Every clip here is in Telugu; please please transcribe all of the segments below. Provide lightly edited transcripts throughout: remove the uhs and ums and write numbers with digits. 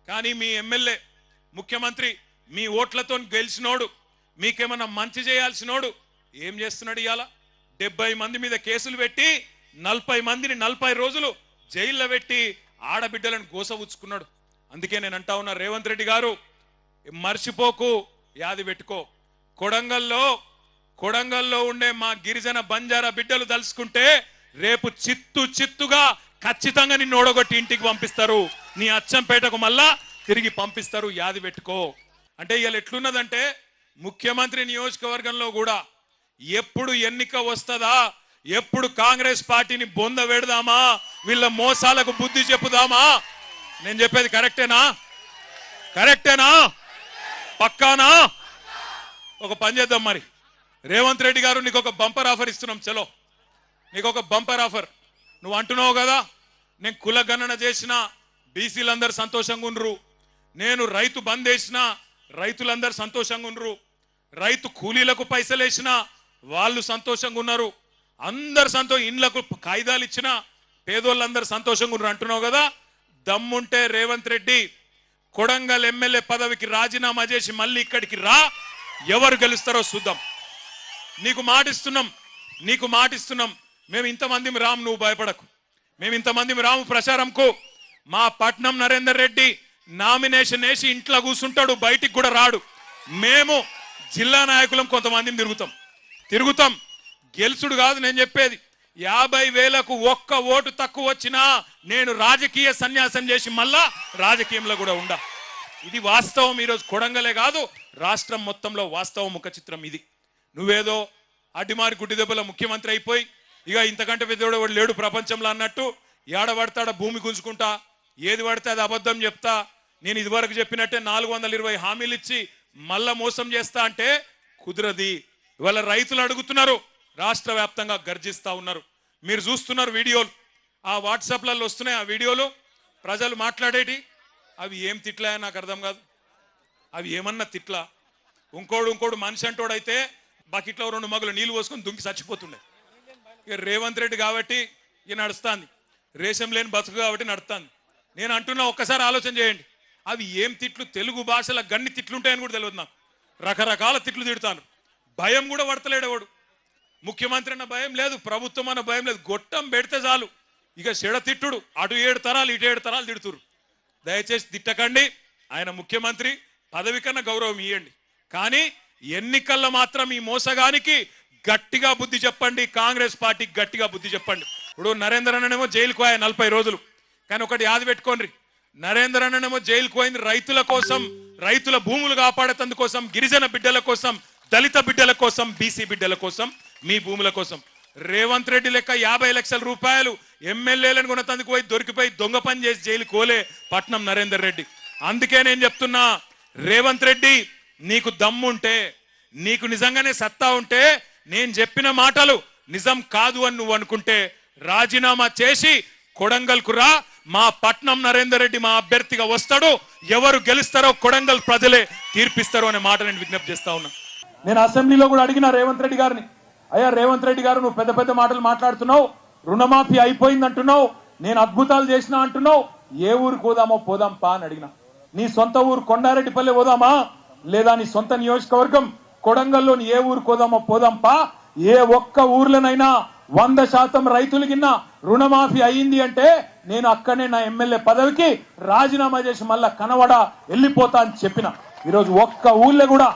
కానీ మీ ఎమ్మెల్యే ముఖ్యమంత్రి మీ ఓట్లతో గెలిచినోడు, మీకేమన్నా మంచి చేయాల్సినోడు ఏం చేస్తున్నాడు? ఇవాళ 70 మంది మీద కేసులు పెట్టి 40 మందిని 40 రోజులు జైల్లో పెట్టి ఆడబిడ్డలను గోసవుచ్చుకున్నాడు. అందుకే నేను అంటా ఉన్నా, రేవంత్ రెడ్డి గారు మర్చిపోకు, యాది పెట్టుకో. కొడంగల్లో ఉండే మా గిరిజన బంజారా బిడ్డలు తలుసుకుంటే రేపు చిత్తుగా ఖచ్చితంగా నిన్ను ఓడగొట్టి ఇంటికి పంపిస్తారు, నీ అచ్చంపేటకు మళ్ళా తిరిగి పంపిస్తారు, యాది పెట్టుకో. అంటే ఇవాళ ఎట్లున్నదంటే ముఖ్యమంత్రి నియోజకవర్గంలో కూడా ఎప్పుడు ఎన్నిక వస్తుందా, ఎప్పుడు కాంగ్రెస్ పార్టీని బొంద పెడదామా, వీళ్ళ మోసాలకు బుద్ధి చెప్పుదామా? నేను చెప్పేది కరెక్టేనా? పక్కానా? ఒక పని చేద్దాం మరి. రేవంత్ రెడ్డి గారు నీకు ఒక బంపర్ ఆఫర్ ఇస్తున్నాం. చలో, నీకు ఒక బంపర్ ఆఫర్. నువ్వు అంటున్నావు కదా, నేను కులగణన చేసిన బీసీలందరూ సంతోషంగా ఉండ్రు, నేను రైతు బంద్ వేసిన రైతులందరూ సంతోషంగా ఉండ్రు, రైతు కూలీలకు పైసలు వేసిన వాళ్ళు సంతోషంగా ఉన్నారు, అందరు ఇండ్లకు కాయిదాలు ఇచ్చిన పేదోళ్ళందరూ సంతోషంగా ఉన్నారు అంటున్నావు కదా. దమ్ముంటే రేవంత్ రెడ్డి కొడంగల్ ఎమ్మెల్యే పదవికి రాజీనామా చేసి మళ్ళీ ఇక్కడికి రా, ఎవరు గెలుస్తారో చూద్దాం. నీకు మాటిస్తున్నాం. మేము ఇంతమంది రాము, నువ్వు భయపడకు. మేము ఇంతమంది రాము ప్రచారంకు. మా పట్నం నరేందర్ రెడ్డి నామినేషన్ వేసి ఇంట్లో కూర్చుంటాడు, బయటికి కూడా రాడు. మేము జిల్లా నాయకులం కొంతమందిని తిరుగుతాం. గెలుచుడు కాదు నేను చెప్పేది. 50,000కు ఒక్క ఓటు తక్కువ వచ్చినా నేను రాజకీయ సన్యాసం చేసి మళ్ళా రాజకీయంలో కూడా ఉండా. ఇది వాస్తవం. ఈరోజు కొడంగలే కాదు, రాష్ట్రం మొత్తంలో వాస్తవం ముఖ చిత్రం ఇది. నువ్వేదో అడ్డిమారి గుడ్డి దెబ్బల ముఖ్యమంత్రి అయిపోయి ఇక ఇంతకంటే పెద్దోడు లేడు ప్రపంచంలో అన్నట్టు ఏడబడతాడ భూమి గుంజుకుంటా, ఏది పడితే అది అబద్ధం చెప్తా, నేను ఇదివరకు చెప్పినట్టే 420 హామీలు ఇచ్చి మళ్ళా మోసం చేస్తా అంటే కుదరది. ఇవాళ రైతులు అడుగుతున్నారు, రాష్ట్ర వ్యాప్తంగా గర్జిస్తా ఉన్నారు. మీరు చూస్తున్నారు వీడియోలు, ఆ వాట్సాప్లలో వస్తున్నాయి ఆ వీడియోలు, ప్రజలు మాట్లాడేటి. అవి ఏం తిట్లా నాకు అర్థం కాదు. అవి ఏమన్నా తిట్లా? ఇంకోడు మనిషి అంటోడైతే బకెట్లో 2 మగులు నీళ్ళు పోసుకొని దుంకి చచ్చిపోతుండే. ఇక రేవంత్ రెడ్డి కాబట్టి ఇక నడుస్తుంది, రేషం లేని బతుకు కాబట్టి నడుస్తుంది. నేను అంటున్నా, ఒక్కసారి ఆలోచన చేయండి. అవి ఏం తిట్లు? తెలుగు భాషలో గన్ని తిట్లుంటాయని కూడా తెలియదు నాకు. రకరకాల తిట్లు తిడతాను. భయం కూడా పడతలేడేవాడు. ముఖ్యమంత్రి అన్న భయం లేదు, ప్రభుత్వం అన్న భయం లేదు. గొట్టం పెడితే చాలు ఇక చెడ తిట్టుడు. అటు 7 తరాలు ఇటు 7 తరాలు తిడుతురు. దయచేసి తిట్టకండి. ఆయన ముఖ్యమంత్రి, పదవి కన్నా గౌరవం ఇవ్వండి. కానీ ఎన్నికల్లో మాత్రం ఈ మోసగానికి గట్టిగా బుద్ధి చెప్పండి. కాంగ్రెస్ పార్టీకి గట్టిగా బుద్ధి చెప్పండి. ఇప్పుడు నరేందర్ అన్ననేమో జైలుకు పోయా 40 రోజులు. కానీ ఒకటి యాది పెట్టుకోండి, నరేందర్ అన్ననేమో జైలుకు పోయింది రైతుల కోసం, రైతుల భూములు కాపాడేందుకోసం, గిరిజన బిడ్డల కోసం, దళిత బిడ్డల కోసం, బీసీ బిడ్డల కోసం, మీ భూముల కోసం. రేవంత్ రెడ్డి లెక్క 50 లక్షల రూపాయలు ఎమ్మెల్యేలను కొనతందుకు పోయి దొరికిపోయి దొంగ పని చేసి జైలు కోలే పట్నం నరేందర్ రెడ్డి. అందుకే నేను చెప్తున్నా, రేవంత్ రెడ్డి నీకు దమ్ముంటే, నీకు నిజంగానే సత్తా ఉంటే, నేను చెప్పిన మాటలు నిజం కాదు అని నువ్వు అనుకుంటే రాజీనామా చేసి కొడంగల్కు రా. మా పట్నం నరేందర్ రెడ్డి మా అభ్యర్థిగా వస్తాడు. ఎవరు గెలుస్తారో కొడంగల్ ప్రజలే తీర్పిస్తారు అనే మాట నేను విజ్ఞప్తి చేస్తా ఉన్నా. నేను అసెంబ్లీలో కూడా అడిగిన రేవంత్ రెడ్డి గారిని, అయ్యా రేవంత్ రెడ్డి గారు, నువ్వు పెద్ద మాటలు మాట్లాడుతున్నావు, రుణమాఫీ అయిపోయింది అంటున్నావు, నేను అద్భుతాలు చేసినా అంటున్నావు, ఏ ఊరికి పోదామో పోదాం పా అని అడిగిన. నీ సొంత ఊరు కొండారెడ్డిపల్లె పోదామా, లేదా నీ సొంత నియోజకవర్గం కొడంగల్లోని ఏ ఊరికి పోదామో పోదాం పా. ఏ ఒక్క ఊర్లోనైనా 100% రైతులకిన్నా రుణమాఫీ అయ్యింది అంటే నేను అక్కడనే నా ఎమ్మెల్యే పదవికి రాజీనామా చేసి మళ్ళా కనవడా వెళ్ళిపోతా అని చెప్పిన. ఈరోజు ఒక్క ఊళ్ళో కూడా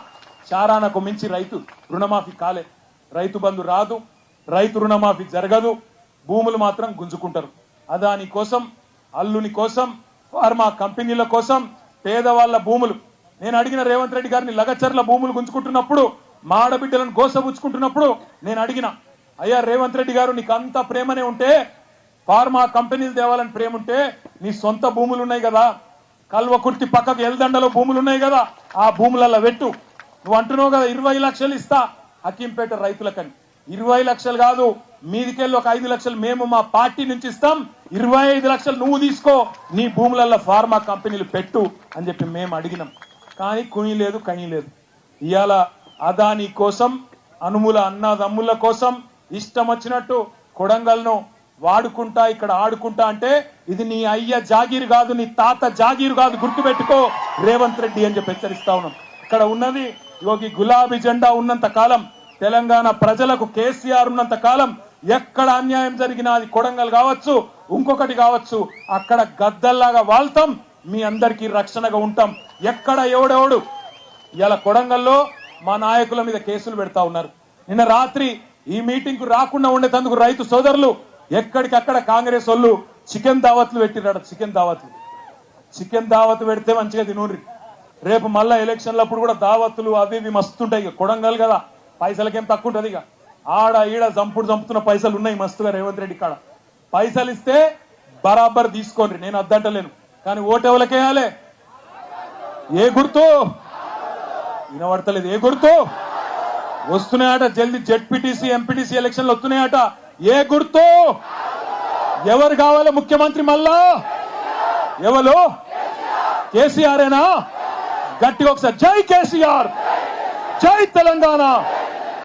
చారానకు మించి రైతు రుణమాఫీ కాలే. రైతు బంధు రాదు, రైతు రుణమాఫీ జరగదు, భూములు మాత్రం గుంజుకుంటారు. అదాని కోసం, అల్లుని కోసం, ఫార్మా కంపెనీల కోసం పేదవాళ్ల భూములు. నేను అడిగిన రేవంత్ రెడ్డి గారిని, లగచర్ల భూములు గుంజుకుంటున్నప్పుడు, మాడబిడ్డలను గోసపుచ్చుకుంటున్నప్పుడు నేను అడిగిన, అయ్యా రేవంత్ రెడ్డి గారు, నీకు అంత ప్రేమనే ఉంటే, ఫార్మా కంపెనీలు తేవాలని ప్రేమ ఉంటే, నీ సొంత భూములు ఉన్నాయి కదా, కల్వకుర్తి పక్కకు ఎల్దండలో భూములు ఉన్నాయి కదా, ఆ భూములలో పెట్టు. నువ్వు అంటున్నావు కదా 20 లక్షలు ఇస్తా హకీంపేట రైతులకని. 20 లక్షలు కాదు, మీదికెళ్ళి ఒక 5 లక్షలు మేము మా పార్టీ నుంచి ఇస్తాం, 25 లక్షలు నువ్వు తీసుకో, నీ భూములలో ఫార్మా కంపెనీలు పెట్టు అని చెప్పి మేము అడిగినాం. కానీ కుని లేదు, కని లేదు. ఇవాళ అదాని కోసం, అనుముల అన్నదమ్ముల కోసం ఇష్టం వచ్చినట్టు కొడంగల్ను వాడుకుంటా ఇక్కడ ఆడుకుంటా అంటే ఇది నీ అయ్య జాగీరు కాదు, నీ తాత జాగీరు కాదు, గుర్తుపెట్టుకో రేవంత్ రెడ్డి అని చెప్పి హెచ్చరిస్తా ఉన్నాం. ఇక్కడ ఉన్నది యోగి గులాబీ జెండా ఉన్నంత కాలం, తెలంగాణ ప్రజలకు కేసీఆర్ ఉన్నంత కాలం ఎక్కడ అన్యాయం జరిగినా అది కొడంగల్ కావచ్చు, ఇంకొకటి కావచ్చు, అక్కడ గద్దల్లాగా వాళ్తాం, మీ అందరికీ రక్షణగా ఉంటాం. ఎక్కడ ఎవడెవడు ఇలా కొడంగల్లో మా నాయకుల మీద కేసులు పెడతా ఉన్నారు. నిన్న రాత్రి ఈ మీటింగ్ కు రాకుండా ఉండేందుకు రైతు సోదరులు ఎక్కడికక్కడ కాంగ్రెస్ వాళ్ళు చికెన్ దావత్లు పెట్టిరాడు. చికెన్ దావత్ పెడితే మంచిగా తినూరి. రేపు మళ్ళా ఎలక్షన్లప్పుడు కూడా దావత్తులు అవి ఇవి మస్తుంటాయి. ఇక కొడంగల్ కదా, పైసలకేం తక్కువ ఉంటుంది. ఇక ఆడ ఈడ చంపుతున్న పైసలు ఉన్నాయి మస్తుగా రేవంత్ రెడ్డి కాడ. పైసలు ఇస్తే బరాబర్ తీసుకోండి, నేను అద్దంటలేను. కానీ ఓటు ఎవరికేయాలి? ఏ గుర్తు వినబడతలేదు? ఏ గుర్తు వస్తున్నాయట? జల్దీ జెడ్పీటీసీ ఎంపీటీసీ ఎలక్షన్లు వస్తున్నాయట. ఏ గుర్తు? ఎవరు కావాలి ముఖ్యమంత్రి? మళ్ళా ఎవరు? కేసీఆర్ ఏనా? గట్టిగా ఒకసారి జై కేసీఆర్, జై తెలంగాణ.